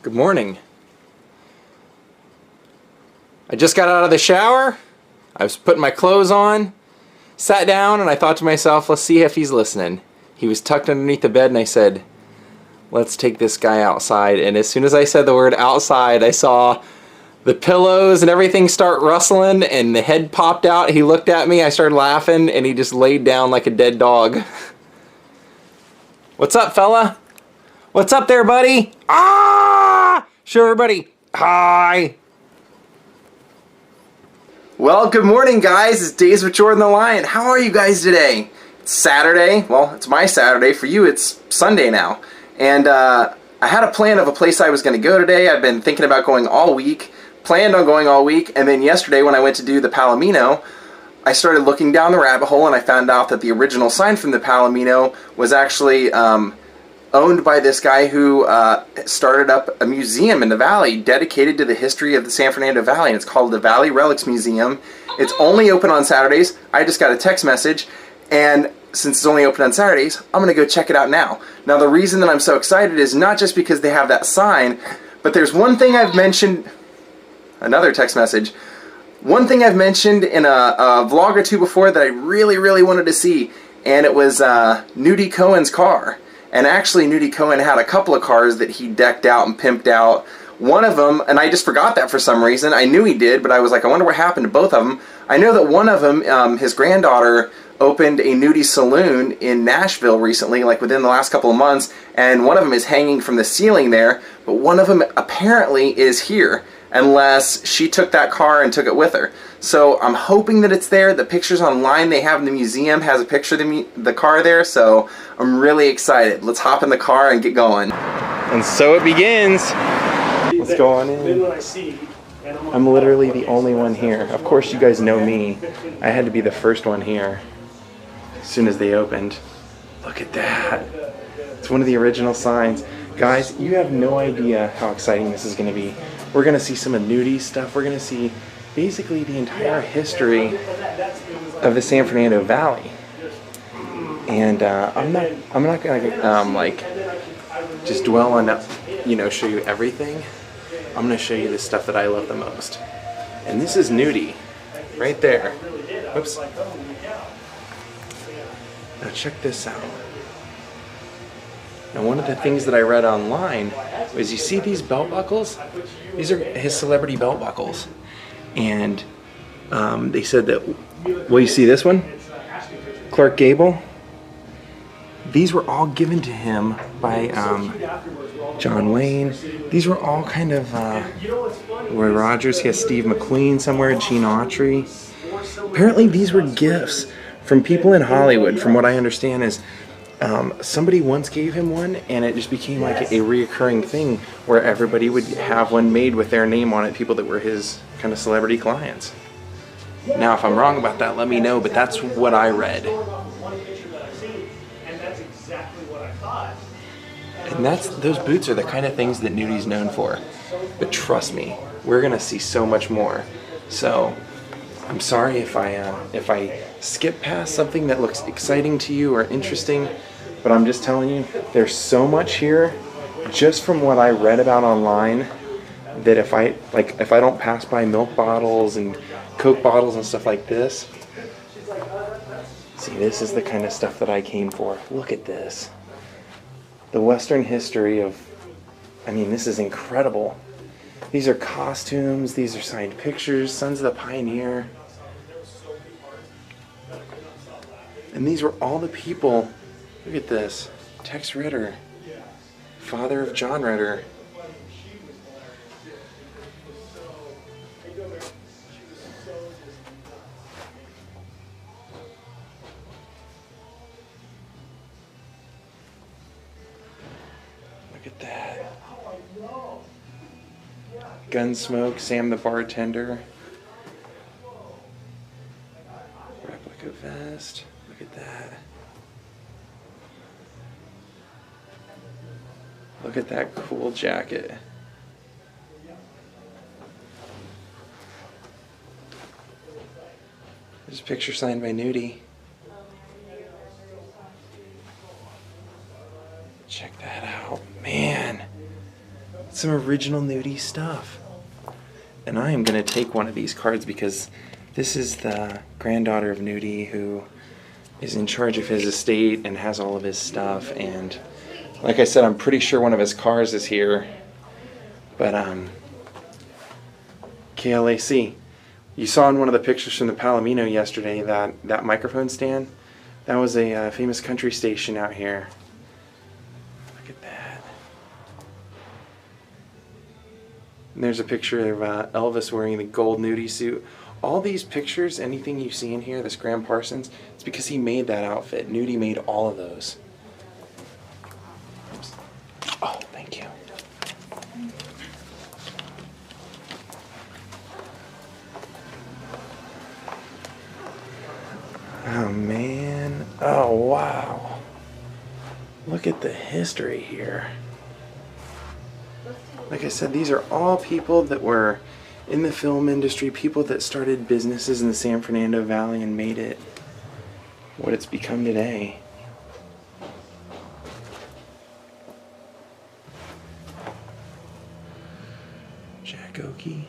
Good morning. I just got out of the shower. I was putting my clothes on, sat down, and I thought to myself, let's see if he's listening. He was tucked underneath the bed, and I said, let's take this guy outside. And as soon as I said the word outside, I saw the pillows and everything start rustling, and the head popped out. He looked at me, I started laughing, and he just laid down like a dead dog. What's up, fella? What's up there, buddy? Ah! Show everybody. Hi. Well, good morning, guys. It's Daze with Jordan the Lion. How are you guys today? It's Saturday. Well, it's my Saturday. For you, it's Sunday now. And I had a plan of a place I was going to go today. I've been thinking about going all week. Planned on going all week. And then yesterday when I went to do the Palomino, I started looking down the rabbit hole and I found out that the original sign from the Palomino was actually owned by this guy who started up a museum in the valley dedicated to the history of the San Fernando Valley, and it's called the Valley Relics Museum. It's only open on Saturdays. I just got a text message, and since it's only open on Saturdays, I'm going to go check it out now. Now, the reason that I'm so excited is not just because they have that sign, but there's one thing I've mentioned, another text message, one thing I've mentioned in a vlog or two before that I really, really wanted to see, and it was Nudie Cohen's car. And actually, Nudie Cohen had a couple of cars that he decked out and pimped out. One of them, and I just forgot that for some reason. I knew he did, but I was like, I wonder what happened to both of them. I know that one of them, his granddaughter opened a nudie saloon in Nashville recently, like within the last couple of months, and one of them is hanging from the ceiling there, but one of them apparently is here, unless she took that car and took it with her. So I'm hoping that it's there. The pictures online they have in the museum has a picture of the car there, so I'm really excited. Let's hop in the car and get going. And so it begins. Let's go on in. I'm literally the only one here. Of course you guys know me. I had to be the first one here as soon as they opened. Look at that. It's one of the original signs. Guys, you have no idea how exciting this is going to be. We're going to see some of Nudie's stuff. We're going to see basically the entire history of the San Fernando Valley. And I'm not going to like just dwell on, show you everything. I'm going to show you the stuff that I love the most. And this is Nudie right there. Whoops. Now check this out. Now, one of the things that I read online was, you see these belt buckles? These are his celebrity belt buckles. And they said that, well, you see this one? Clark Gable? These were all given to him by John Wayne. These were all kind of Roy Rogers. He has Steve McQueen somewhere, Gene Autry. Apparently these were gifts from people in Hollywood, from what I understand is somebody once gave him one, and it just became like a reoccurring thing where everybody would have one made with their name on it, people that were his kind of celebrity clients. Now, if I'm wrong about that, let me know, but that's what I read. And those boots are the kind of things that Nudie's known for. But trust me, we're gonna see so much more. So I'm sorry if I skip past something that looks exciting to you or interesting, but I'm just telling you, there's so much here, just from what I read about online, that if I don't pass by milk bottles and Coke bottles and stuff like this, see, this is the kind of stuff that I came for. Look at this. The Western history of, this is incredible. These are costumes, these are signed pictures, Sons of the Pioneer. And these were all the people, look at this, Tex Ritter, father of John Ritter. Look at that. Gunsmoke, Sam the bartender. Replica vest. Look at that. Look at that cool jacket. There's a picture signed by Nudie. Check that out. Man, Some original Nudie stuff. And I am going to take one of these cards because this is the granddaughter of Nudie who is in charge of his estate and has all of his stuff. And like I said, I'm pretty sure one of his cars is here. But KLAC. You saw in one of the pictures from the Palomino yesterday that microphone stand. That was a famous country station out here. Look at that. And there's a picture of Elvis wearing the gold Nudie suit. All these pictures, anything you see in here, this Graham Parsons, it's because he made that outfit. Nudie made all of those. Oops. Oh, thank you. Oh man, oh wow. Look at the history here. Like I said, these are all people that were in the film industry, people that started businesses in the San Fernando Valley and made it what it's become today. Jack Oakey.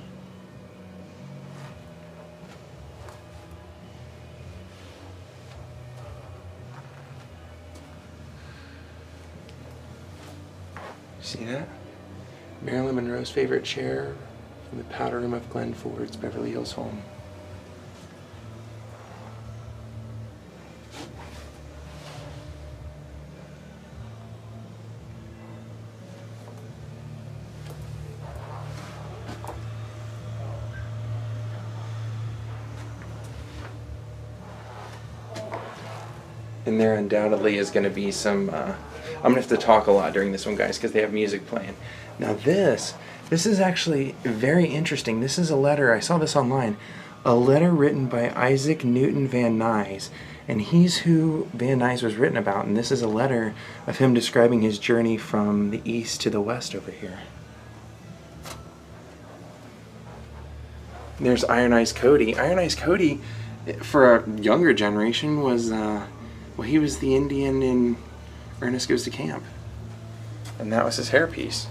See that? Marilyn Monroe's favorite chair from the powder room of Glenn Ford's Beverly Hills home. And there undoubtedly is going to be some I'm going to have to talk a lot during this one, guys, because they have music playing. Now this is actually very interesting. This is a letter, I saw this online, a letter written by Isaac Newton Van Nuys, and he's who Van Nuys was written about, and this is a letter of him describing his journey from the east to the west over here. And there's Iron Eyes Cody. Iron Eyes Cody, for a younger generation, was, well, he was the Indian in Ernest Goes to Camp. And that was his hairpiece.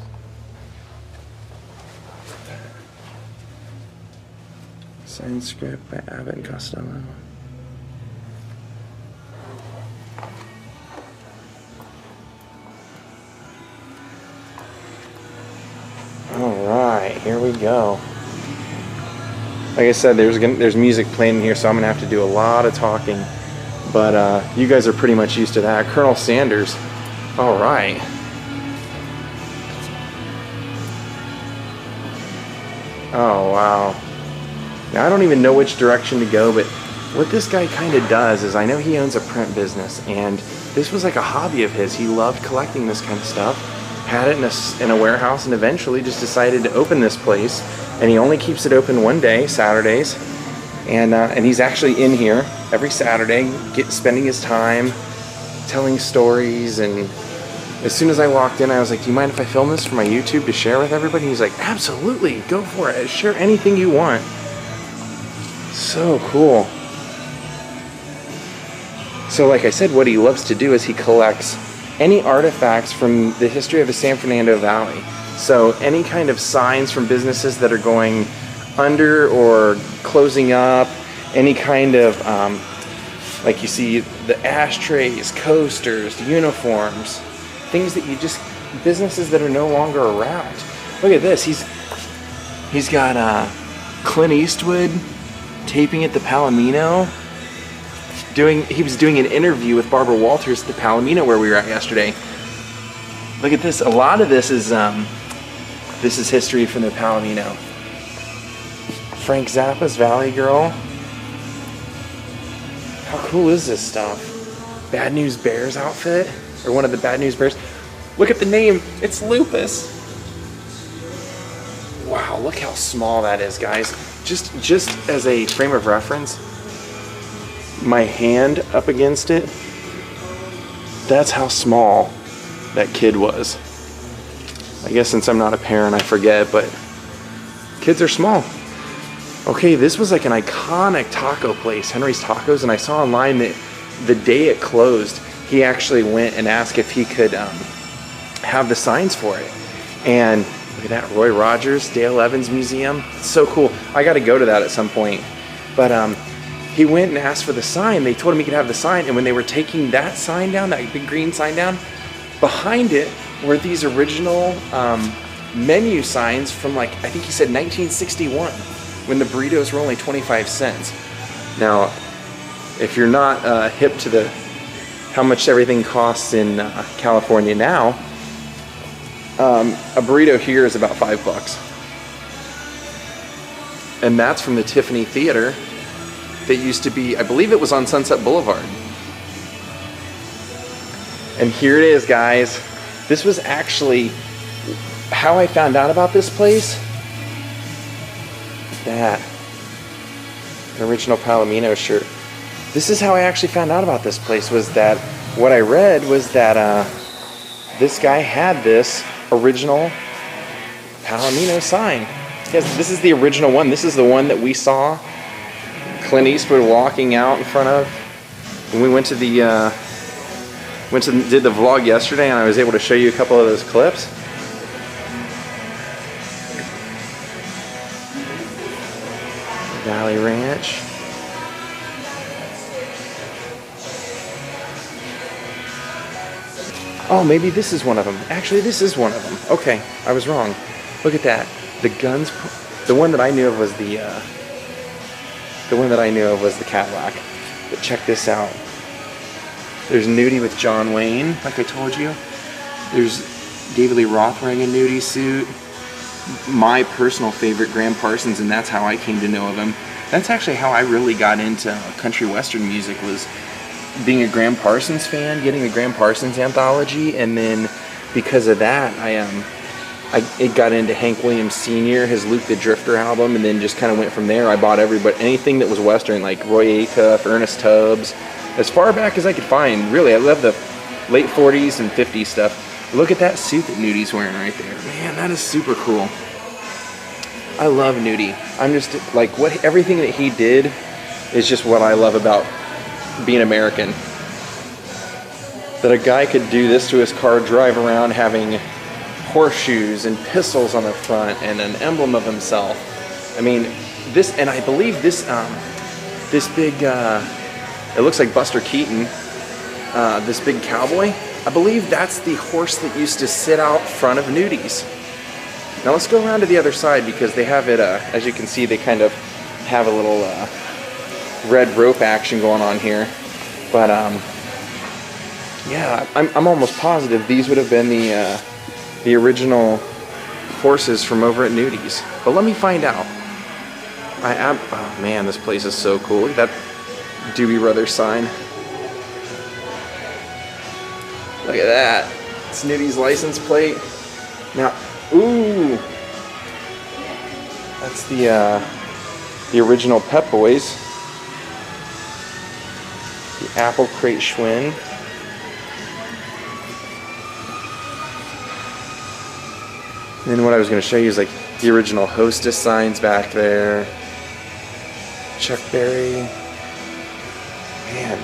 Signed script by Abbott and Costello. Alright, here we go. Like I said, there's music playing in here, so I'm going to have to do a lot of talking. But you guys are pretty much used to that. Colonel Sanders. All right. Oh, wow. Now, I don't even know which direction to go, but what this guy kind of does is, I know he owns a print business, and this was like a hobby of his. He loved collecting this kind of stuff, had it in a warehouse, and eventually just decided to open this place. And he only keeps it open one day, Saturdays. And he's actually in here every Saturday, spending his time telling stories. And as soon as I walked in, I was like, do you mind if I film this for my YouTube to share with everybody? He's like, absolutely, go for it. Share anything you want. So cool. So like I said, what he loves to do is he collects any artifacts from the history of the San Fernando Valley. So any kind of signs from businesses that are going under or closing up, any kind of like you see the ashtrays, coasters, uniforms, things that you just, businesses that are no longer around. Look at this, he's got Clint Eastwood taping at the Palomino, he was doing an interview with Barbara Walters at the Palomino where we were at yesterday. Look at this, a lot of this is history from the Palomino. Frank Zappa's Valley Girl. How cool is this stuff? Bad News Bears outfit, or one of the Bad News Bears. Look at the name, it's Lupus. Wow, look how small that is, guys. Just as a frame of reference, my hand up against it, that's how small that kid was. I guess since I'm not a parent, I forget, but kids are small. Okay, this was like an iconic taco place, Henry's Tacos, and I saw online that the day it closed, he actually went and asked if he could have the signs for it. And Look at that, Roy Rogers, Dale Evans Museum. It's so cool. I got to go to that at some point. But he went and asked for the sign. They told him he could have the sign, and when they were taking that sign down, that big green sign down, behind it were these original menu signs from, like, I think he said 1961, when the burritos were only 25 cents. Now, if you're not hip to how much everything costs in California now, a burrito here is about $5. And that's from the Tiffany Theater that used to be, I believe it was on Sunset Boulevard. And here it is, guys. This was actually how I found out about this place. That original Palomino shirt. This is how I actually found out about this place, was that what I read was that this guy had this original Palomino sign. Yes, this is the original one. This is the one that we saw Clint Eastwood walking out in front of when we went to the did the vlog yesterday, and I was able to show you a couple of those clips. Valley Ranch. Oh, maybe this is one of them. Actually, this is one of them. Okay, I was wrong. Look at that. The guns. The one that I knew of was the Cadillac. But check this out. There's Nudie with John Wayne, like I told you. There's David Lee Roth wearing a Nudie suit. My personal favorite, Graham Parsons, and that's how I came to know of him. That's actually how I really got into country western music, was being a Graham Parsons fan, getting the Graham Parsons anthology, and then because of that, I got into Hank Williams Sr., his Luke the Drifter album, and then just kind of went from there. I bought anything that was western, like Roy Acuff, Ernest Tubbs, as far back as I could find. Really, I love the late 40s and 50s stuff. Look at that suit that Nudie's wearing right there. Man, that is super cool. I love Nudie. I'm just like, everything that he did is just what I love about being American. That a guy could do this to his car, drive around having horseshoes and pistols on the front and an emblem of himself. I mean, this, and I believe this big, it looks like Buster Keaton, this big cowboy. I believe that's the horse that used to sit out front of Nudie's. Now let's go around to the other side, because they have it, as you can see, they kind of have a little red rope action going on here. But yeah, I'm almost positive these would have been the original horses from over at Nudie's. But let me find out. Oh man, this place is so cool. Look at that Doobie Brothers sign. Look at that. It's Nudie's license plate. Now, ooh, that's the original Pep Boys. The Apple Crate Schwinn. And then what I was going to show you is like the original Hostess signs back there. Chuck Berry. Man,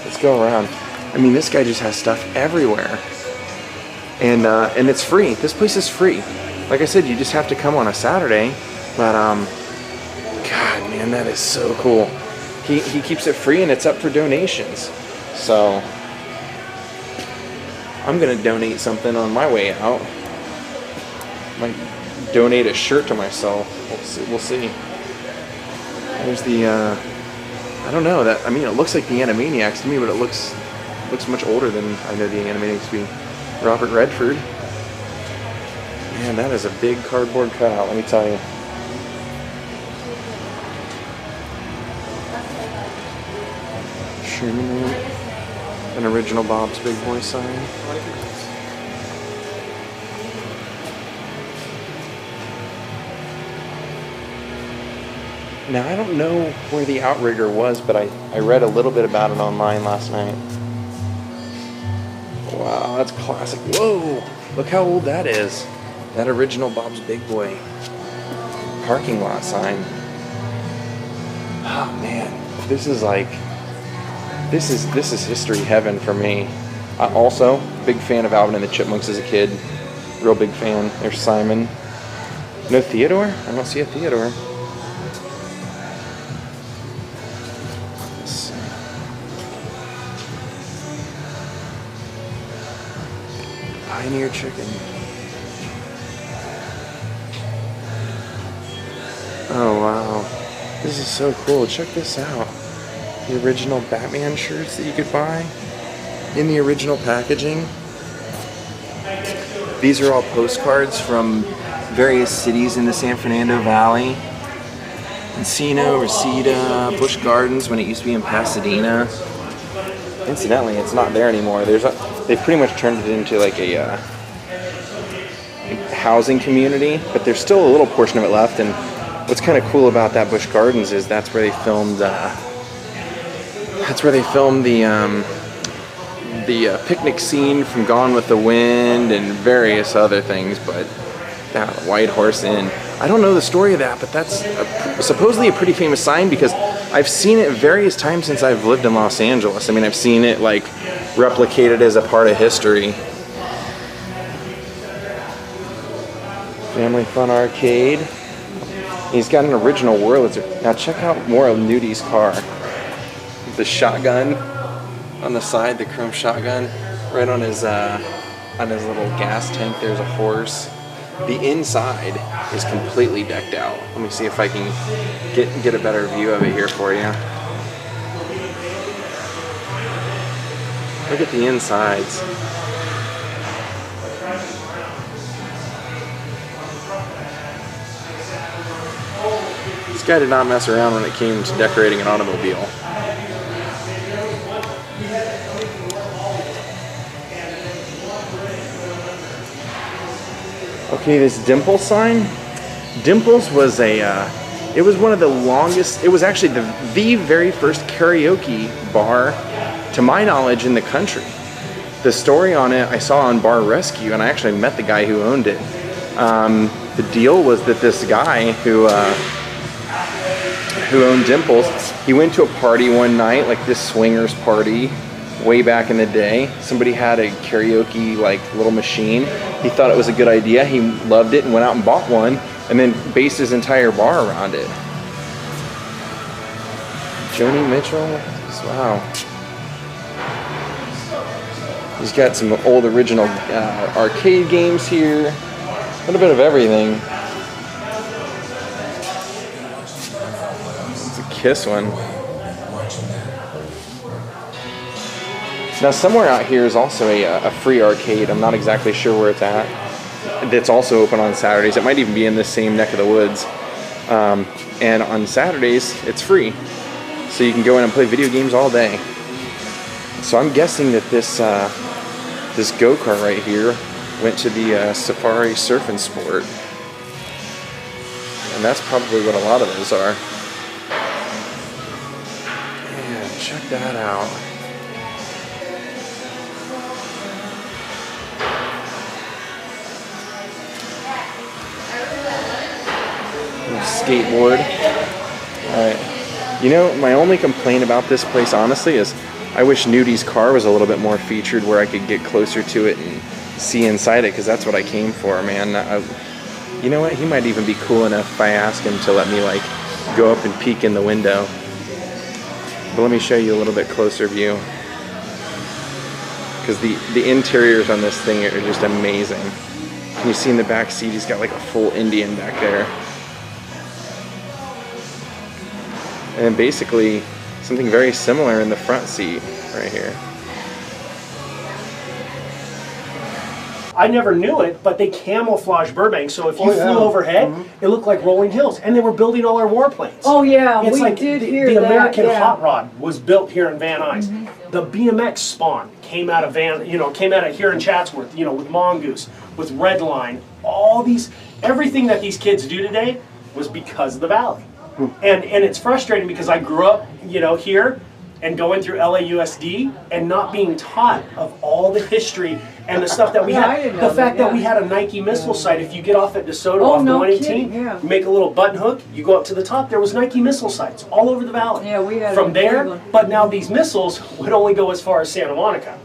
let's go around. I mean, this guy just has stuff everywhere. And it's free. This place is free. Like I said, you just have to come on a Saturday. But, God, man, that is so cool. He keeps it free, and it's up for donations. So, I'm going to donate something on my way out. Might donate a shirt to myself. We'll see. There's the, I don't know. I mean, it looks like the Animaniacs to me, but it looks much older than I know the Animaniacs to be. Robert Redford. Man, that is a big cardboard cutout, let me tell you. Sherman ROOM. An original Bob's Big Boy sign. Now, I don't know where the outrigger was, but I read a little bit about it online last night. Wow, that's classic. Whoa, look how old that is. That original Bob's Big Boy parking lot sign. Oh man, this is history heaven for me. Also, big fan of Alvin and the Chipmunks as a kid. Real big fan. There's Simon. No Theodore? I don't see a Theodore. Let's see. Pioneer Chicken. Oh wow. This is so cool. Check this out. The original Batman shirts that you could buy in the original packaging. These are all postcards from various cities in the San Fernando Valley. Encino, Reseda, Busch Gardens when it used to be in Pasadena. Incidentally, it's not there anymore. They've pretty much turned it into like a housing community, but there's still a little portion of it left. And what's kind of cool about that Busch Gardens is that's where they filmed. That's where they filmed the picnic scene from Gone with the Wind and various other things. But White Horse Inn. I don't know the story of that, but that's supposedly a pretty famous sign because I've seen it various times since I've lived in Los Angeles. I mean, I've seen it like replicated as a part of history. Family Fun Arcade. He's got an original Wurlitzer. Now check out more of Nudie's car. The shotgun on the side, the chrome shotgun, right on his little gas tank. There's a horse. The inside is completely decked out. Let me see if I can get a better view of it here for you. Look at the insides. This guy did not mess around when it came to decorating an automobile. Okay, this Dimples sign. Dimples was it was one of the longest, it was actually the very first karaoke bar, to my knowledge, in the country. The story on it I saw on Bar Rescue, and I actually met the guy who owned it. The deal was that this guy who owned Dimples, he went to a party one night, like this swingers party, way back in the day. Somebody had a karaoke like little machine. He thought it was a good idea. He loved it and went out and bought one and then based his entire bar around it. Joni Mitchell. Wow. He's got some old original arcade games here. A little bit of everything. It's a Kiss one. Now somewhere out here is also a free arcade. I'm not exactly sure where it's at. That's also open on Saturdays. It might even be in the same neck of the woods. And on Saturdays, it's free. So you can go in and play video games all day. So I'm guessing that this go-kart right here went to the Safari Surf and Sport. And that's probably what a lot of those are. Yeah, check that out. Skateboard. Alright. You know, my only complaint about this place, honestly, is I wish Nudie's car was a little bit more featured where I could get closer to it and see inside it, because that's what I came for, man. You know what? He might even be cool enough if I ask him to let me, like, go up and peek in the window. But let me show you a little bit closer view. Because the interiors on this thing are just amazing. Can you see in the back seat, he's got like a full Indian back there. And then basically something very similar in the front seat right here. I never knew it, but they camouflage Burbank, so if you flew overhead, it looked like rolling hills, and they were building all our warplanes. Oh yeah, it's we like did the, hear the that. American yeah. hot rod was built here in Van Nuys. The BMX spawn came out of came out of here in Chatsworth, with Mongoose, with Redline. All these, everything that these kids do today was because of the Valley. And it's frustrating because I grew up, here and going through LAUSD and not being taught of all the history and the stuff that we had. The fact that we had a Nike missile site. If you get off at DeSoto off the 118, you make a little button hook, you go up to the top, there was Nike missile sites all over the valley. Yeah, we had from there, but now these missiles would only go as far as Santa Monica.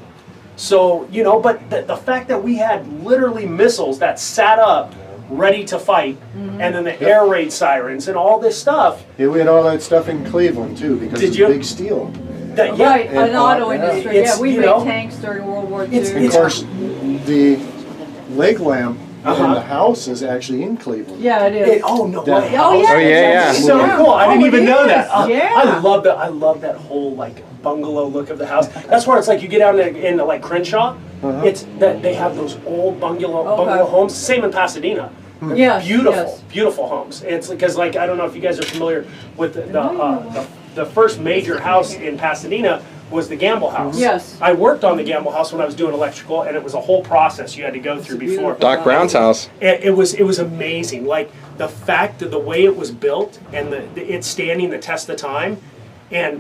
So, you know, but the fact that we had literally missiles that sat up ready to fight, and then the air raid sirens and all this stuff. Yeah, we had all that stuff in Cleveland too, because Did it's you? big steel. Right, an auto industry. It's, Yeah, we you made know, tanks during World War II. And of course, the leg lamp in the house is actually in Cleveland. Yeah, it is. Oh no That way! Oh yeah, Oh, yeah, it's yeah. So yeah. cool! I didn't Oh, even it know is. that. Yeah. I love that. I love that whole like bungalow look of the house. That's where it's like you get out in like Crenshaw. It's that they have those old bungalow homes. Same in Pasadena. They're Yes, beautiful, yes. beautiful homes. It's because like I don't know if you guys are familiar with the first major house in Pasadena was the Gamble House. Yes. I worked on the Gamble House when I was doing electrical, and it was a whole process you had to go through before. Doc Brown's house. It was amazing. Like the fact of the way it was built and it's standing the test of time,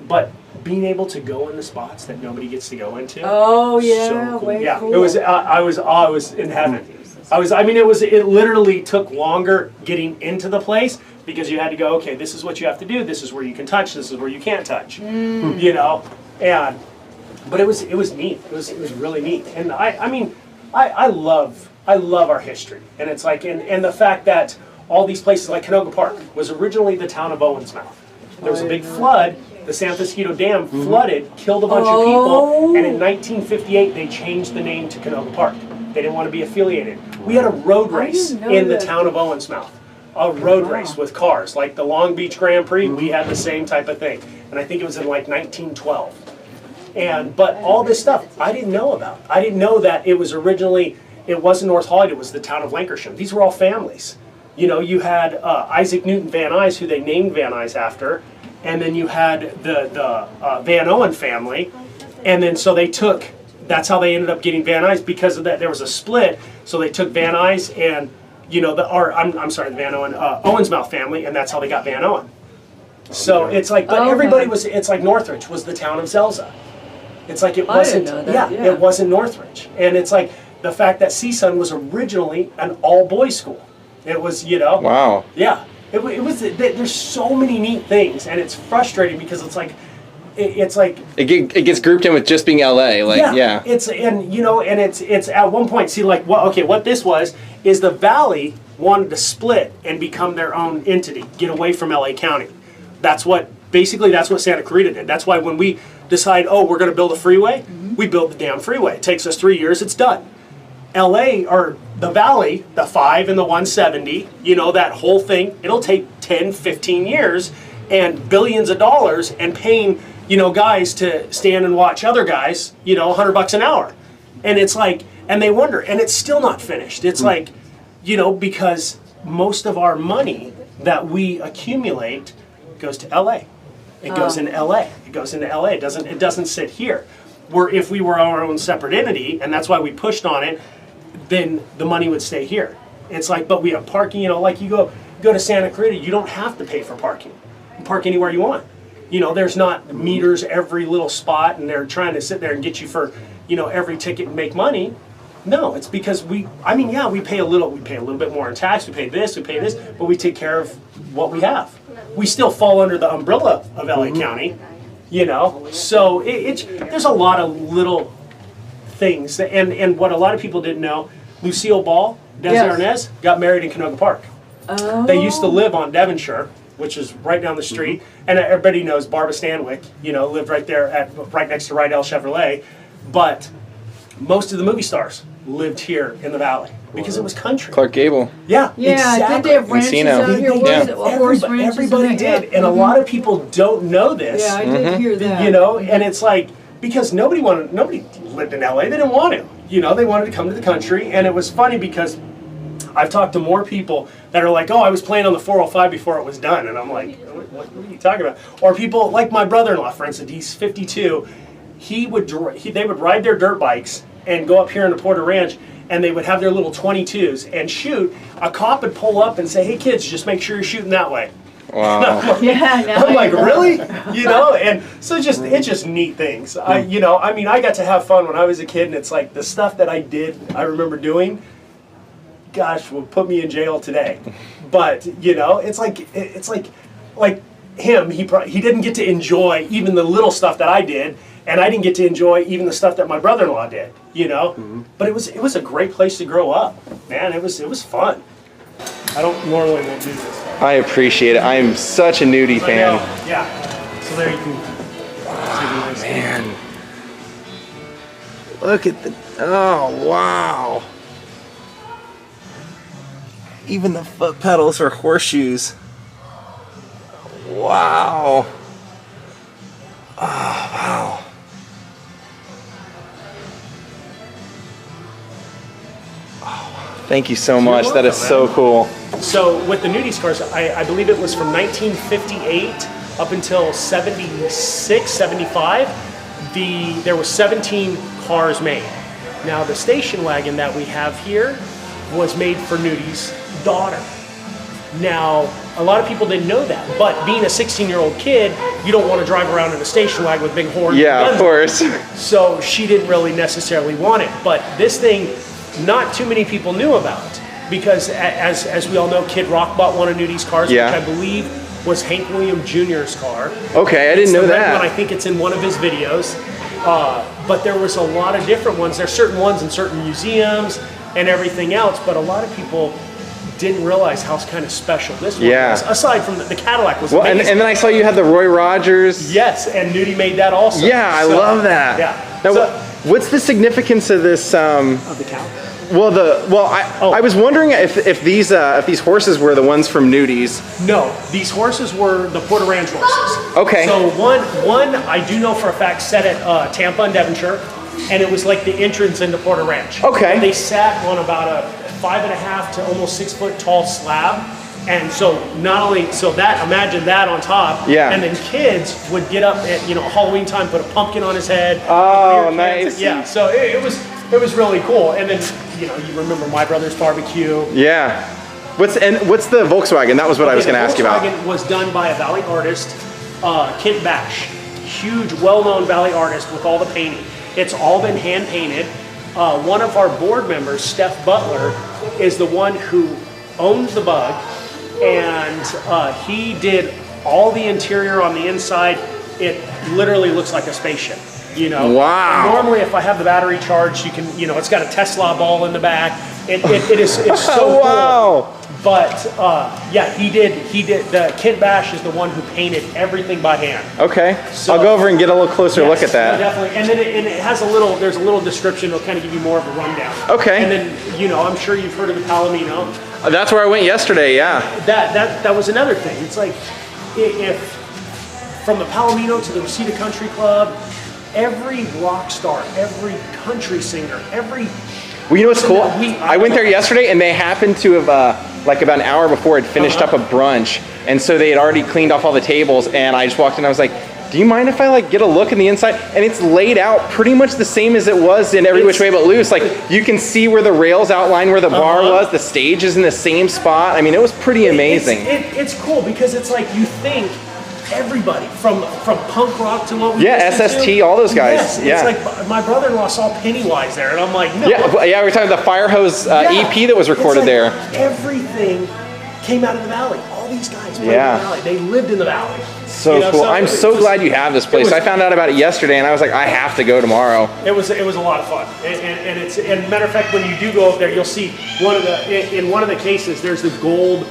but being able to go in the spots that nobody gets to go into. Oh yeah, So cool. way Yeah, cool. it was. I was in heaven. I mean, it literally took longer getting into the place because you had to go. Okay, this is what you have to do. This is where you can touch. This is where you can't touch. You know, but it was neat. It was really neat. And I love our history. And it's like and the fact that all these places like Canoga Park was originally the town of Owensmouth. There was a big flood. The San Francisco Dam flooded, killed a bunch of people, and in 1958 they changed the name to Canoga Park. They didn't want to be affiliated. We had a road race in the town of Owensmouth. A road race with cars, like the Long Beach Grand Prix, we had the same type of thing. And I think it was in like 1912. But all this stuff I didn't know about. I didn't know that it wasn't North Hollywood, it was the town of Lancashire. These were all families. You know, you had Isaac Newton Van Nuys, who they named Van Nuys after, and then you had the Van Owen family, and then so that's how they ended up getting Van Nuys because of that. There was a split, so they took Van Nuys and the Van Owen Owensmouth family, and that's how they got Van Owen. So it's like, but everybody was. It's like Northridge was the town of Zelza. It's like it wasn't. I didn't know that, yeah. It wasn't Northridge, and it's like the fact that CSUN was originally an all-boys school. It was, Wow. Yeah. It was. There's so many neat things, and it's frustrating because it's like. It gets grouped in with just being LA, yeah. It's it's at one point. See, like what this was is the Valley wanted to split and become their own entity, get away from LA County. That's what Santa Clarita did. That's why when we decide, we're going to build a freeway, we build the damn freeway. It takes us 3 years. It's done. LA or the Valley, the 5 and the 170, that whole thing. It'll take 10, 15 years and billions of dollars and paying. Guys to stand and watch other guys, $100 an hour. And it's like, and they wonder, and it's still not finished. It's like, because most of our money that we accumulate goes to LA. It goes into LA. It goes into LA. It doesn't sit here. If we were our own separate entity, and that's why we pushed on it, then the money would stay here. It's like, but we have parking, like you go to Santa Clarita, you don't have to pay for parking. You park anywhere you want. There's not meters every little spot, and they're trying to sit there and get you for, every ticket and make money. No, it's because we pay a little bit more in tax. We pay this, but we take care of what we have. We still fall under the umbrella of LA County, So there's a lot of little things, and what a lot of people didn't know, Lucille Ball, Des Arnaz, got married in Canoga Park. Oh. They used to live on Devonshire, which is right down the street, and everybody knows Barbara Stanwyck, lived right there right next to Rydell Chevrolet, but most of the movie stars lived here in the Valley because it was country. Clark Gable. Yeah, Yeah, exactly. did they have ranches Encino. out here? They Was did. it horse ranches? Everybody did, and a lot of people don't know this. Yeah, I did hear that. And it's like, because nobody lived in LA, they didn't want to. They wanted to come to the country, and it was funny because I've talked to more people that are like, I was playing on the 405 before it was done. And I'm like, what are you talking about? Or people like my brother-in-law, for instance, he's 52. They would ride their dirt bikes and go up here into Porter Ranch, and they would have their little 22s and shoot. A cop would pull up and say, hey, kids, just make sure you're shooting that way. Wow. I'm like, really? And so it's just neat things. I got to have fun when I was a kid, and it's like the stuff that I remember doing, gosh, would put me in jail today. But it's like him. He didn't get to enjoy even the little stuff that I did, and I didn't get to enjoy even the stuff that my brother-in-law did, you know. But it was a great place to grow up, man. It was fun. I don't normally will do this. I appreciate it. I am such a Nudie fan. Yeah. So there you can. Man, look at the. Oh wow. Even the foot pedals are horseshoes. Wow. Oh, wow. Oh, thank you so much. That is so cool. So with the Nudie cars, I believe it was from 1958 up until 76, 75. There were 17 cars made. Now the station wagon that we have here was made for Nudie's daughter. Now, a lot of people didn't know that, but being a 16-year-old kid, you don't want to drive around in a station wagon with big horns. Yeah, of course. So she didn't really necessarily want it. But this thing, not too many people knew about, because as we all know, Kid Rock bought one of Nudie's cars, which I believe was Hank Williams Jr.'s car. Okay, I didn't know that. I think it's in one of his videos. But there was a lot of different ones. There's certain ones in certain museums and everything else, but a lot of people didn't realize how kind of special this one was. Aside from the Cadillac was amazing. And then I saw you had the Roy Rogers. Yes, and Nudie made that also. Yeah, I love that. Yeah. Now, what's the significance of this? Of the cow? I was wondering if these horses were the ones from Nudie's. No, these horses were the Porter Ranch horses. Okay. So one I do know for a fact set at Tampa and Devonshire, and it was like the entrance into Porter Ranch. Okay. And they sat on about a 5.5 to almost 6 foot tall slab, and so imagine that on top. Yeah. And then kids would get up at Halloween time, put a pumpkin on his head. Oh, nice. Yeah. So it was really cool. And then you remember My Brother's Barbecue. Yeah. What's the Volkswagen? That was what I was going to ask you about. The Volkswagen was done by a Valley artist, Kent Bash, huge, well-known Valley artist with all the painting. It's all been hand painted. One of our board members, Steph Butler, is the one who owns the Bug, and he did all the interior on the inside. It literally looks like a spaceship. Wow. And normally, if I have the battery charged, you can, it's got a Tesla ball in the back. It's so wow. cool. But he did. The Kent Bash is the one who painted everything by hand. Okay. So, I'll go over and get a little closer look at that. Definitely. And then it has there's a little description. It'll kind of give you more of a rundown. Okay. And then I'm sure you've heard of the Palomino. That's where I went yesterday. Yeah. That was another thing. It's like if from the Palomino to the Reseda Country Club, every rock star, every country singer, every. Well, you know what's cool? I went there yesterday, and they happened to have, like about an hour before, had finished up a brunch, and so they had already cleaned off all the tables, and I just walked in, and I was like, do you mind if I get a look in the inside? And it's laid out pretty much the same as it was in Every Which Way But Loose. Like, you can see where the rails outline where the bar was, the stage is in the same spot. I mean, it was pretty amazing. It's cool, because it's like you think everybody from punk rock to what we SST, all those guys. Yes, it's like my brother-in-law saw Pennywise there, and I'm like, no. Yeah, we were talking about the Firehose EP that was recorded there. Everything came out of the valley. All these guys played in the valley. They lived in the valley. So cool. I'm so glad you have this place. I found out about it yesterday, and I was like, I have to go tomorrow. It was a lot of fun, and matter of fact, when you do go up there, you'll see in one of the cases there's the gold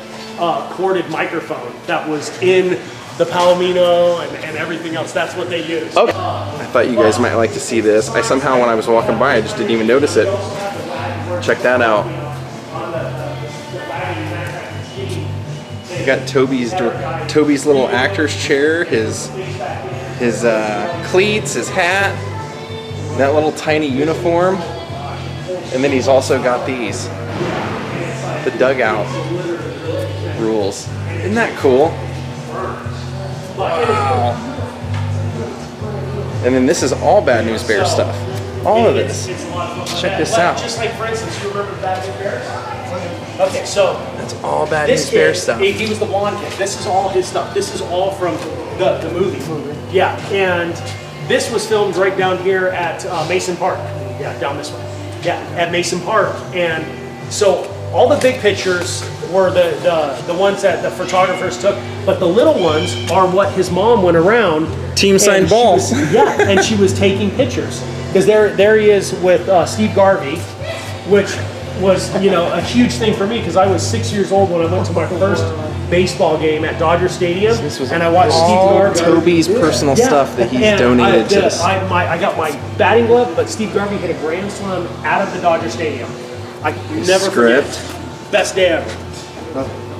corded microphone that was in the Palomino and everything else. That's what they use. Okay. I thought you guys might like to see this. I somehow, when I was walking by, I just didn't even notice it. Check that out. You got Toby's little actor's chair, his cleats, his hat, that little tiny uniform, and then he's also got these, the dugout rules. Isn't that cool? Wow. And then this is all Bad News Bears stuff. All of this. Check this out. Just like, for instance, you remember Bad News Bears? Okay, so that's all Bad News Bears stuff. He was the blonde kid. This is all his stuff. This is all from the movie. Yeah, and this was filmed right down here at Mason Park. Yeah, down this way. Yeah, at Mason Park. And so all the big pictures were the ones that the photographers took, but the little ones are what his mom went around. Team signed balls. Yeah, and she was taking pictures. Because there he is with Steve Garvey, which was, you know, a huge thing for me because I was 6 years old when I went to my first baseball game at Dodger Stadium, and I watched Steve Garvey. Toby's personal stuff that he's donated to this. I got my batting glove, but Steve Garvey hit a grand slam out of the Dodger Stadium. I never forget. Best day ever.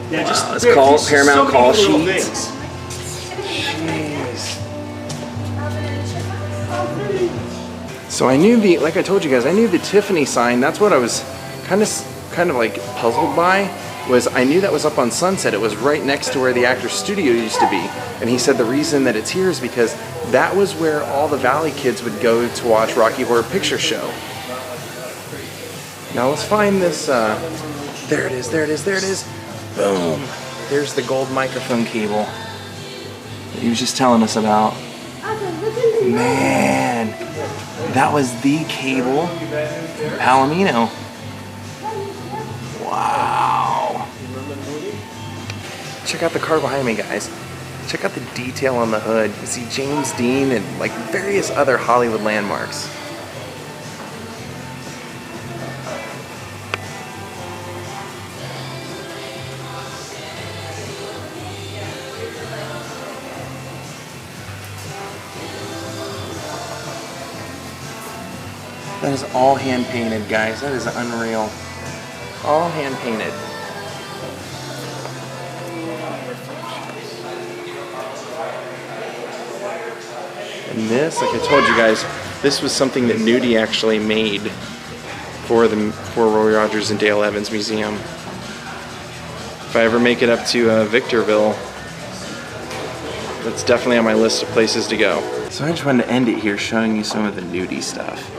Yeah, just it's called Paramount Call Sheets. So I knew like I told you guys, I knew the Tiffany sign. That's what I was kind of like puzzled by. Was I knew that was up on Sunset. It was right next to where the Actors Studio used to be. And he said the reason that it's here is because that was where all the Valley kids would go to watch Rocky Horror Picture Show. Now let's find this. There it is. There it is. There it is. Boom. There's the gold microphone cable that he was just telling us about. Man, that was the cable from Palomino. Wow. Check out the car behind me, guys. Check out the detail on the hood. You see James Dean and like various other Hollywood landmarks. That is all hand painted, guys. That is unreal. All hand painted. And this, like I told you guys, this was something that Nudie actually made for Roy Rogers and Dale Evans Museum. If I ever make it up to Victorville, that's definitely on my list of places to go. So I just wanted to end it here showing you some of the Nudie stuff.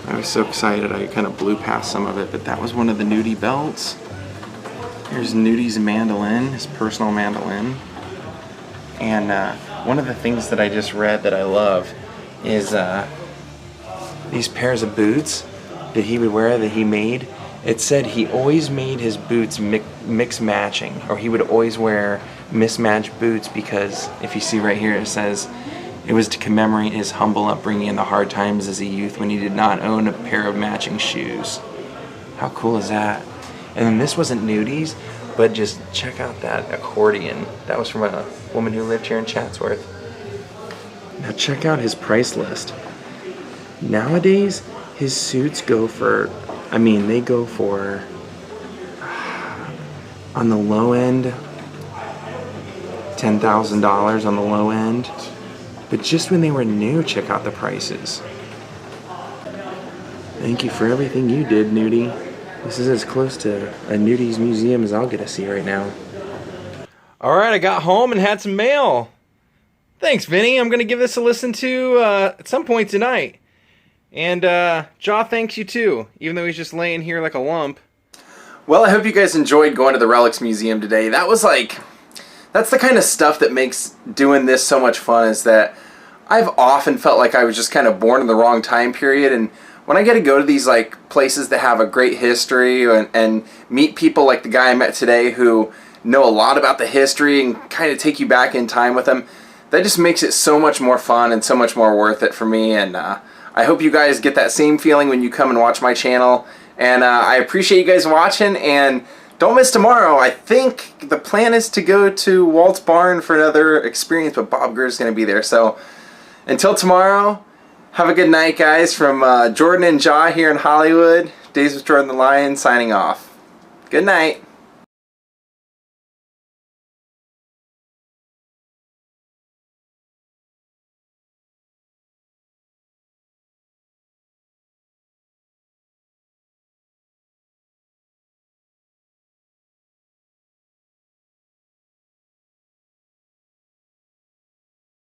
I was so excited I kind of blew past some of it, but that was one of the Nudie belts. Here's Nudie's mandolin, his personal mandolin. And one of the things that I just read that I love is these pairs of boots that he would wear that he made. It said he always made his boots mix matching, or he would always wear mismatched boots because if you see right here it says it was to commemorate his humble upbringing and the hard times as a youth when he did not own a pair of matching shoes. How cool is that? And then this wasn't Nudie's, but just check out that accordion. That was from a woman who lived here in Chatsworth. Now check out his price list. Nowadays, his suits go for, they go for, on the low end, $10,000 on the low end. But just when they were new, check out the prices. Thank you for everything you did, Nudie. This is as close to a Nudie's museum as I'll get to see right now. Alright, I got home and had some mail. Thanks, Vinny. I'm going to give this a listen to at some point tonight. And Jaw thanks you too, even though he's just laying here like a lump. Well, I hope you guys enjoyed going to the Relics Museum today. That's the kind of stuff that makes doing this so much fun, is that I've often felt like I was just kind of born in the wrong time period, and when I get to go to these places that have a great history and meet people like the guy I met today who know a lot about the history and kind of take you back in time with them, that just makes it so much more fun and so much more worth it for me. And I hope you guys get that same feeling when you come and watch my channel. And I appreciate you guys watching, and don't miss tomorrow. I think the plan is to go to Walt's Barn for another experience, but Bob Gurr's going to be there. So until tomorrow, have a good night, guys. From Jordan and Jaw here in Hollywood, Daze with Jordan the Lion signing off. Good night.